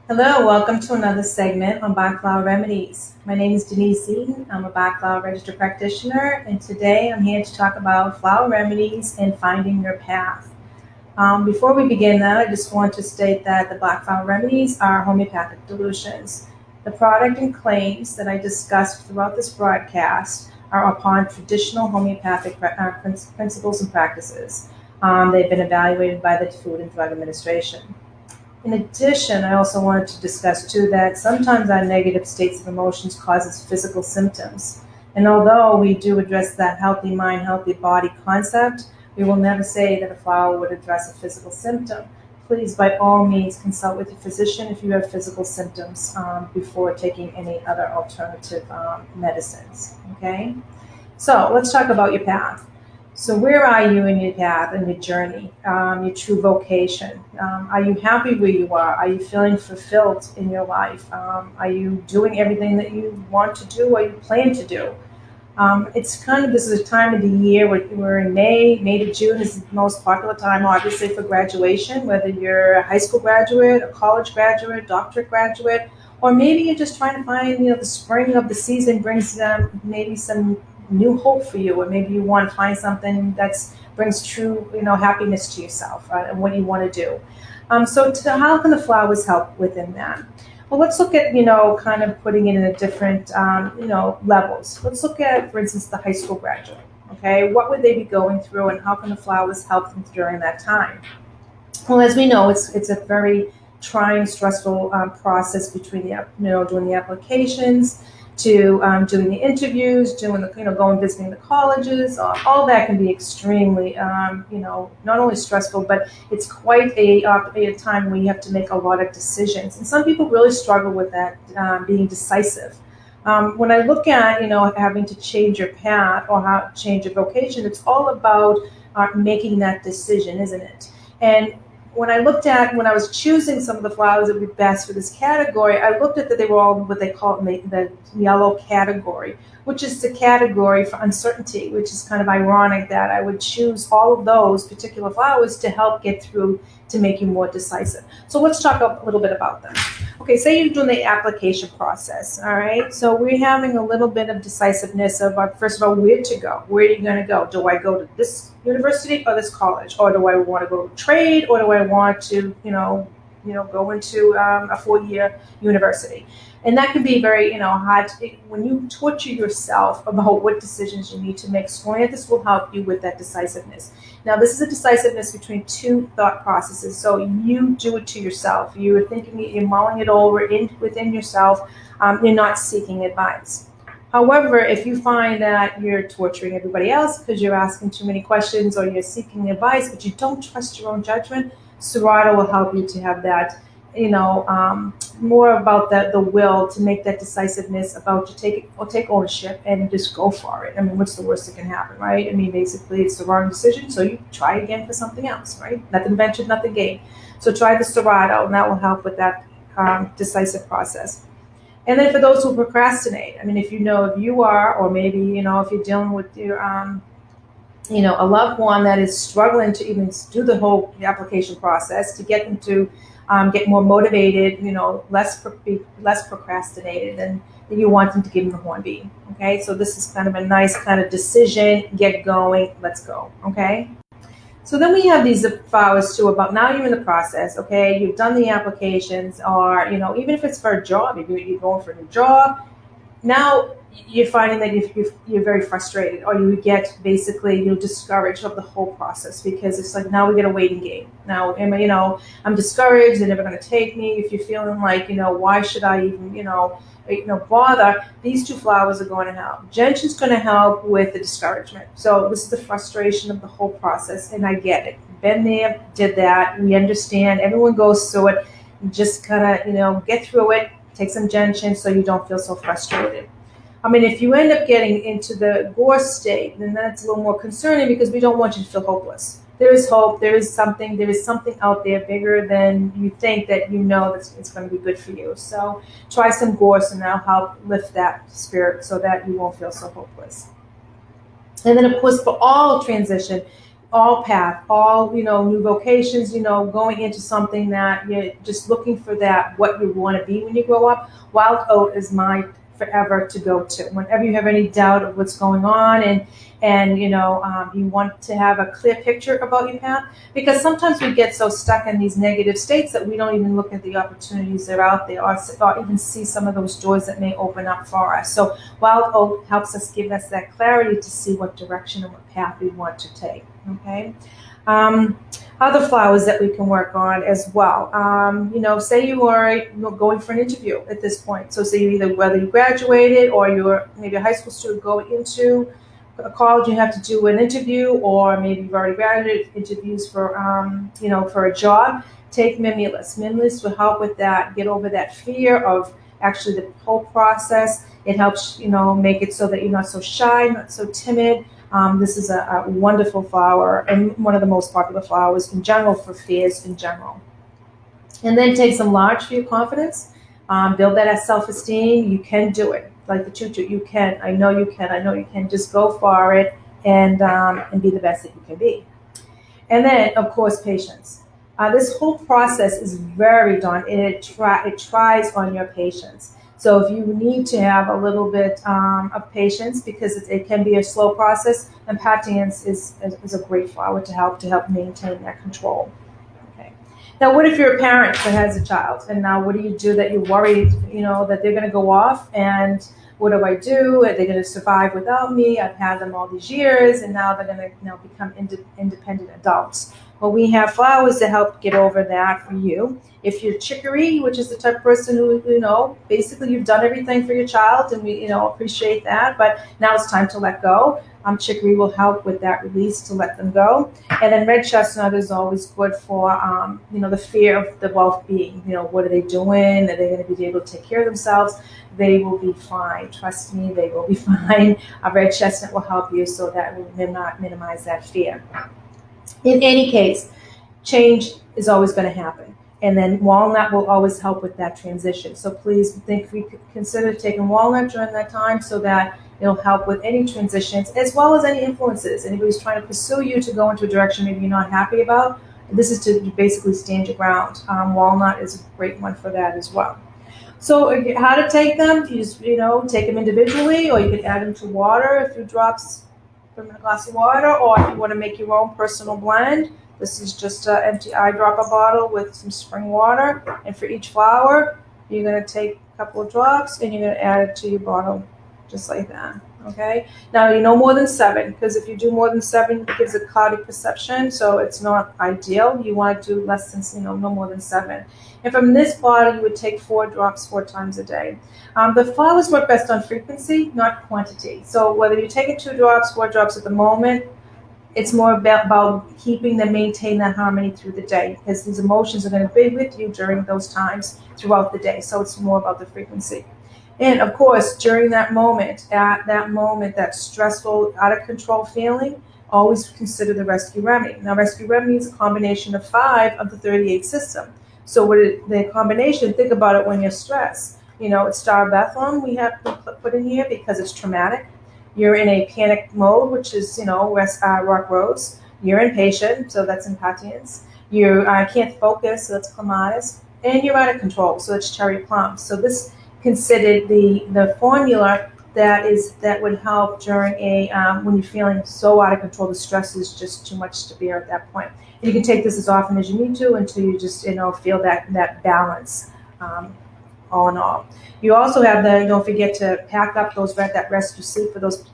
Hello, welcome to another segment on Bach Flower Remedies. My name is Denise Eaton. I'm a Bach Flower registered practitioner, and today I'm here to talk about flower remedies and finding your path. Before we begin that, I just want to state that the Bach Flower Remedies are homeopathic dilutions. The product and claims that I discussed throughout this broadcast are upon traditional homeopathic principles and practices. They've been evaluated by the Food and Drug Administration. In addition, I also wanted to discuss too that sometimes our negative states of emotions causes physical symptoms. And although we do address that healthy mind, healthy body concept, we will never say that a flower would address a physical symptom. Please, by all means, consult with your physician if you have physical symptoms before taking any other alternative medicines, okay? So let's talk about your path. So where are you in your path and your journey, your true vocation? Are you happy where you are? Are you feeling fulfilled in your life? Are you doing everything that you want to do or you plan to do? This is a time of the year where we're in May to June is the most popular time, obviously, for graduation, whether you're a high school graduate, a college graduate, doctorate graduate, or maybe you're just trying to find, the spring of the season brings maybe some new hope for you, or maybe you want to find something that brings true, happiness to yourself and what you want to do. How can the flowers help within that? Well, let's look at, kind of putting it in a different, levels. Let's look at, for instance, the high school graduate. Okay, what would they be going through, and how can the flowers help them during that time? Well, as we know, it's a very trying, stressful process between doing the applications, to doing the interviews, doing the going visiting the colleges. All that can be extremely not only stressful, but it's quite a time where you have to make a lot of decisions. And some people really struggle with that, being decisive. When I look at having to change your path or how change your vocation, it's all about making that decision, isn't it? And when I was choosing some of the flowers that would be best for this category, I looked at that they were all what they call the yellow category, which is the category for uncertainty, which is kind of ironic that I would choose all of those particular flowers to help get through to make you more decisive. So let's talk a little bit about them. Okay, say you're doing the application process, all right? So we're having a little bit of decisiveness of, first of all, where to go. Where are you going to go? Do I go to this university or this college? Or do I want to go to trade? Or do I want to, go into a 4-year university? And that can be very, hard when you torture yourself about what decisions you need to make. This will help you with that decisiveness. Now, this is a decisiveness between two thought processes. So you do it to yourself. You're thinking it, you're mulling it over within yourself. You're not seeking advice. However, if you find that you're torturing everybody else because you're asking too many questions or you're seeking advice, but you don't trust your own judgment, Serato will help you to have that, more about the will to make that decisiveness about to take ownership and just go for it. I mean, what's the worst that can happen, right? I mean, basically, it's the wrong decision, so you try again for something else, right? Nothing ventured, nothing gained. So try the Serato, and that will help with that decisive process. And then for those who procrastinate, I mean, if you are, or maybe, if you're dealing with your, a loved one that is struggling to even do the whole application process, to get them to get more motivated, less procrastinated, and you want them to give them the hornbeam. Okay, so this is kind of a nice kind of decision. Get going. Let's go. Okay. So then we have these flowers too about now you're in the process, okay? You've done the applications, or, even if it's for a job, you're going for a new job, now you're finding that you're very frustrated, or you get basically you're discouraged of the whole process because it's like now we get a waiting game. Now, I'm discouraged. They're never going to take me. If you're feeling like, why should I even, bother? These two flowers are going to help. Gentian's going to help with the discouragement. So this is the frustration of the whole process, and I get it. Been there, did that. We understand. Everyone goes through it. Just kind of, get through it. Take some gentian so you don't feel so frustrated. I mean, if you end up getting into the gore state, then that's a little more concerning because we don't want you to feel hopeless. There is hope. There is something out there bigger than you think that it's going to be good for you. So try some gorse, and that'll help lift that spirit so that you won't feel so hopeless. And then, of course, for all transition, all path, all, new vocations, going into something that you're just looking for that, what you want to be when you grow up. Wild oat is my forever to go to. Whenever you have any doubt of what's going on and you want to have a clear picture about your path, because sometimes we get so stuck in these negative states that we don't even look at the opportunities that are out there or even see some of those doors that may open up for us. So wild oat helps us, give us that clarity to see what direction and what path we want to take. Okay. Other flowers that we can work on as well. Say you are going for an interview at this point. So say either whether you graduated or you're maybe a high school student going into a college, you have to do an interview, or maybe you've already graduated, interviews for, for a job. Take Mimulus. Mimulus will help with that, get over that fear of actually the whole process. It helps, make it so that you're not so shy, not so timid. This is a wonderful flower and one of the most popular flowers in general for fears in general. And then take some large for your confidence. Build that self-esteem. You can do it. Like the choo-choo, you can. I know you can. I know you can. Just go for it and be the best that you can be. And then, of course, patience. This whole process is very daunting, and it tries on your patience. So if you need to have a little bit of patience, because it can be a slow process, and patience is a great flower to help maintain that control. Okay. Now, what if you're a parent that has a child, and now what do you do that you're worried, that they're going to go off, and what do I do? Are they going to survive without me? I've had them all these years, and now they're going to become independent adults. Well, we have flowers to help get over that for you. If you're chicory, which is the type of person who, basically you've done everything for your child, and we, appreciate that, but now it's time to let go. Chicory will help with that release to let them go. And then red chestnut is always good for, the fear of the well-being. What are they doing? Are they going to be able to take care of themselves? They will be fine. Trust me, they will be fine. A red chestnut will help you so that will minimize that fear. In any case, change is always going to happen. And then walnut will always help with that transition. So please consider taking walnut during that time so that it'll help with any transitions as well as any influences. Anybody who's trying to pursue you to go into a direction maybe you're not happy about, this is to basically stand your ground. Walnut is a great one for that as well. So how to take them? You just, take them individually, or you can add them to water, a few drops from a glass of water, or if you want to make your own personal blend. This is just an empty eyedropper bottle with some spring water, and for each flower, you're going to take a couple of drops and you're going to add it to your bottle, just like that. Okay. Now no more than 7, because if you do more than 7, it gives a cloudy perception, so it's not ideal. You want to do less than, no more than 7. And from this bottle, you would take 4 drops 4 times a day. The flowers work best on frequency, not quantity. So whether you're taking 2 drops, 4 drops at the moment, it's more about keeping them, maintain that harmony through the day, because these emotions are going to be with you during those times throughout the day. So it's more about the frequency. And of course, during that moment, that stressful, out of control feeling, always consider the rescue remedy. Now, rescue remedy is a combination of 5 of the 38 system. So the combination, think about it when you're stressed. It's Star of Bethlehem we have put in here because it's traumatic. You're in a panic mode, which is, rock rose. You're impatient, so that's impatience. You can't focus, so that's clematis. And you're out of control, so it's cherry plum. So this considered the formula that would help during when you're feeling so out of control, the stress is just too much to bear at that point. And you can take this as often as you need to until you just feel that balance. All in all, you also have don't forget to pack up that rescue sleep for those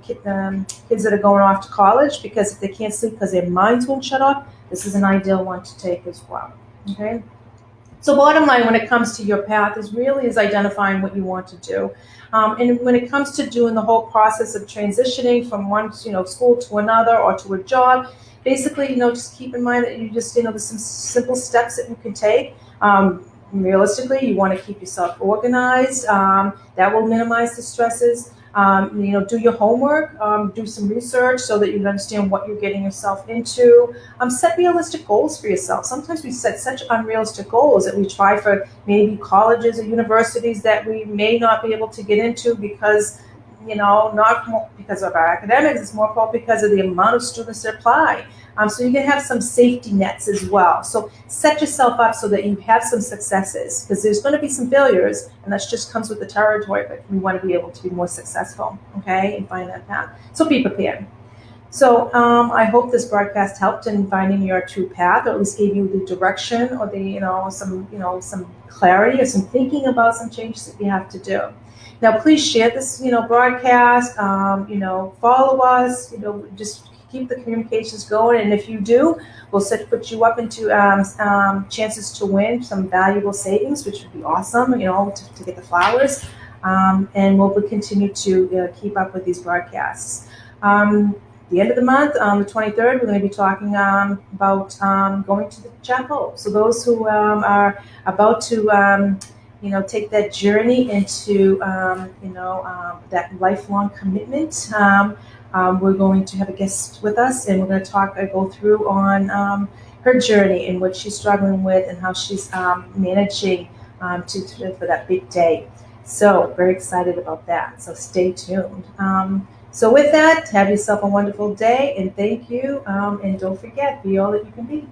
kids that are going off to college, because if they can't sleep because their minds won't shut off, this is an ideal one to take as well. Okay. So bottom line, when it comes to your path, is identifying what you want to do. And when it comes to doing the whole process of transitioning from one, school to another or to a job, basically, just keep in mind that you just, there's some simple steps that you can take. Realistically, you want to keep yourself organized. That will minimize the stresses. Do your homework, do some research so that you understand what you're getting yourself into. Set realistic goals for yourself. Sometimes we set such unrealistic goals that we try for maybe colleges or universities that we may not be able to get into because not because of our academics, it's more because of the amount of students that apply. So you can have some safety nets as well. So set yourself up so that you have some successes, because there's going to be some failures, and that just comes with the territory, but we want to be able to be more successful, okay, and find that path. So be prepared. So I hope this broadcast helped in finding your true path, or at least gave you the direction, or some clarity, or some thinking about some changes that you have to do. Now, please share this, broadcast. Follow us. Just keep the communications going, and if you do, we'll put you up into chances to win some valuable savings, which would be awesome. To get the flowers, and we'll continue to keep up with these broadcasts. The end of the month, the 23rd, we're going to be talking about going to the chapel. So those who are about to, take that journey into, that lifelong commitment, we're going to have a guest with us, and we're going to go through on her journey and what she's struggling with and how she's managing for that big day. So very excited about that. So stay tuned. So with that, have yourself a wonderful day, and thank you. And don't forget, be all that you can be.